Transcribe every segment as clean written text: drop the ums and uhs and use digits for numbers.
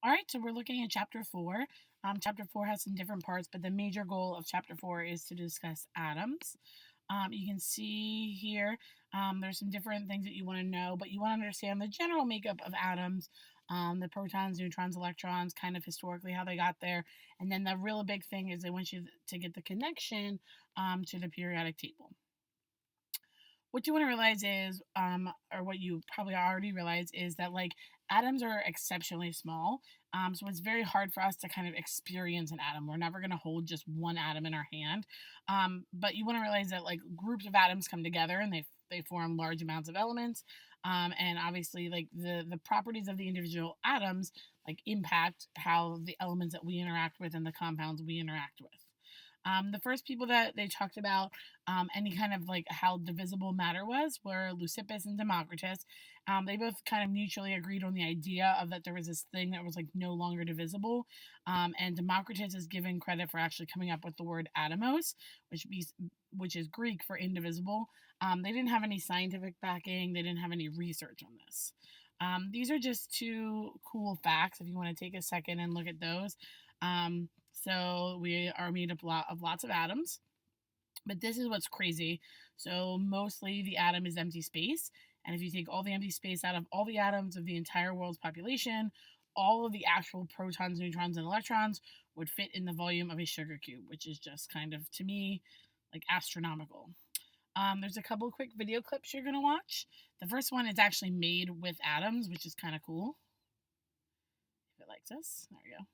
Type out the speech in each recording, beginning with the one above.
All right, so we're looking at chapter 4. Chapter 4 has some different parts, but the major goal of chapter 4 is to discuss atoms. You can see here there's some different things that you want to know, but you want to understand the general makeup of atoms, the protons, neutrons, electrons, kind of historically how they got there. And then the real big thing is they want you to get the connection to the periodic table. What you want to realize is, or what you probably already realize, is that like atoms are exceptionally small. So it's very hard for us to kind of experience an atom. We're never going to hold just one atom in our hand. But you want to realize that like groups of atoms come together and they form large amounts of elements. And obviously, like the properties of the individual atoms like impact how the elements that we interact with and the compounds we interact with. The first people that they talked about any kind of like how divisible matter was were Leucippus and Democritus. They both kind of mutually agreed on the idea of that there was this thing that was like no longer divisible. And Democritus is given credit for actually coming up with the word atomos, which is Greek for indivisible. They didn't have any scientific backing. They didn't have any research on this. These are just two cool facts if you want to take a second and look at those. So we are made up of lots of atoms, but this is what's crazy. So mostly the atom is empty space. And if you take all the empty space out of all the atoms of the entire world's population, all of the actual protons, neutrons, and electrons would fit in the volume of a sugar cube, which is just kind of, to me, like astronomical. There's a couple quick video clips you're going to watch. The first one is actually made with atoms, which is kind of cool. If it likes us, there we go.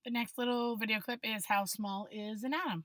The next little video clip is how small is an atom.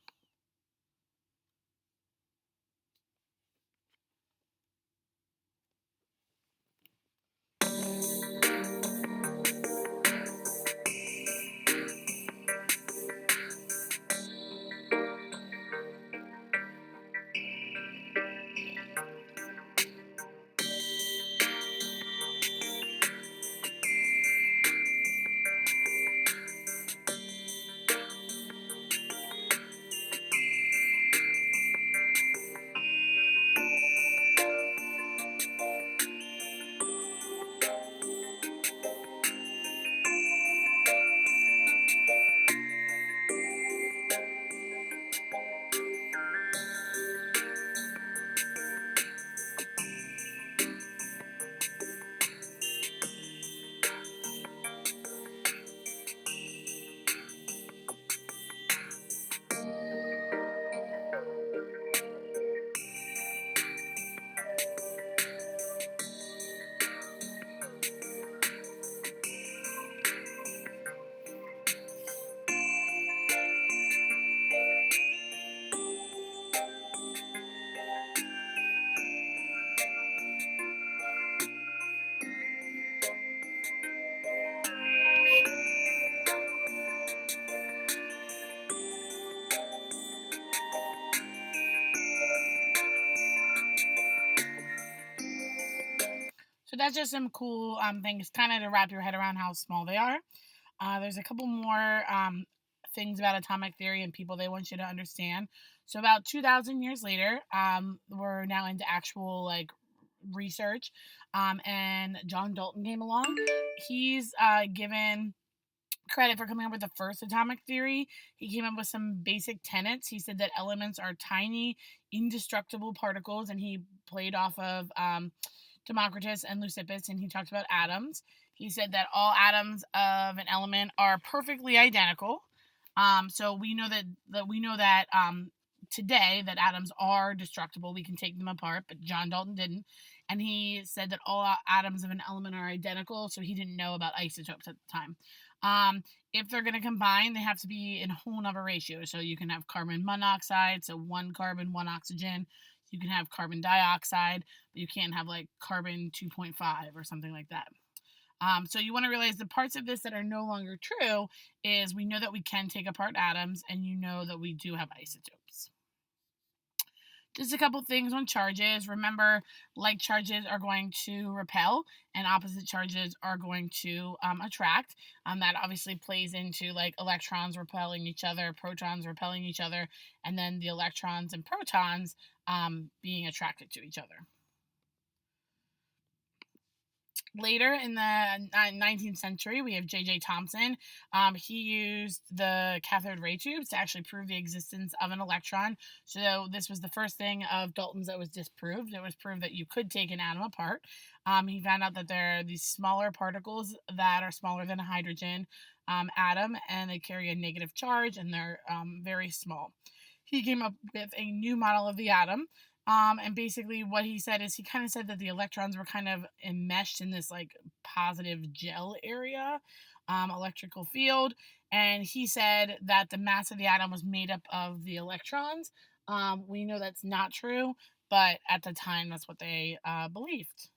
that's just some cool things kind of to wrap your head around how small they are. There's a couple more things about atomic theory and people they want you to understand. So about 2,000 years later, we're now into actual like research, and John Dalton came along. He's given credit for coming up with the first atomic theory. He came up with some basic tenets. He said that elements are tiny, indestructible particles, and he played off of Democritus and Leucippus, and he talked about atoms. He said that all atoms of an element are perfectly identical. So we know that today that atoms are destructible. We can take them apart, but John Dalton didn't. And he said that all atoms of an element are identical, so he didn't know about isotopes at the time. If they're going to combine, they have to be in a whole nother ratio. So you can have carbon monoxide, so 1 carbon, 1 oxygen. You can have carbon dioxide, but you can't have like carbon 2.5 or something like that. So you want to realize the parts of this that are no longer true is we know that we can take apart atoms, and you know that we do have isotopes. Just a couple things on charges. Remember, like charges are going to repel and opposite charges are going to attract. That obviously plays into like electrons repelling each other, protons repelling each other, and then the electrons and protons being attracted to each other. Later in the 19th century, we have J.J. Thomson. He used the cathode ray tubes to actually prove the existence of an electron. So this was the first thing of Dalton's that was disproved. It was proved that you could take an atom apart. He found out that there are these smaller particles that are smaller than a hydrogen atom, and they carry a negative charge, and they're very small. He came up with a new model of the atom. And basically what he said is he kind of said that the electrons were kind of enmeshed in this like positive gel area, electrical field. And he said that the mass of the atom was made up of the electrons. We know that's not true, but at the time that's what they believed.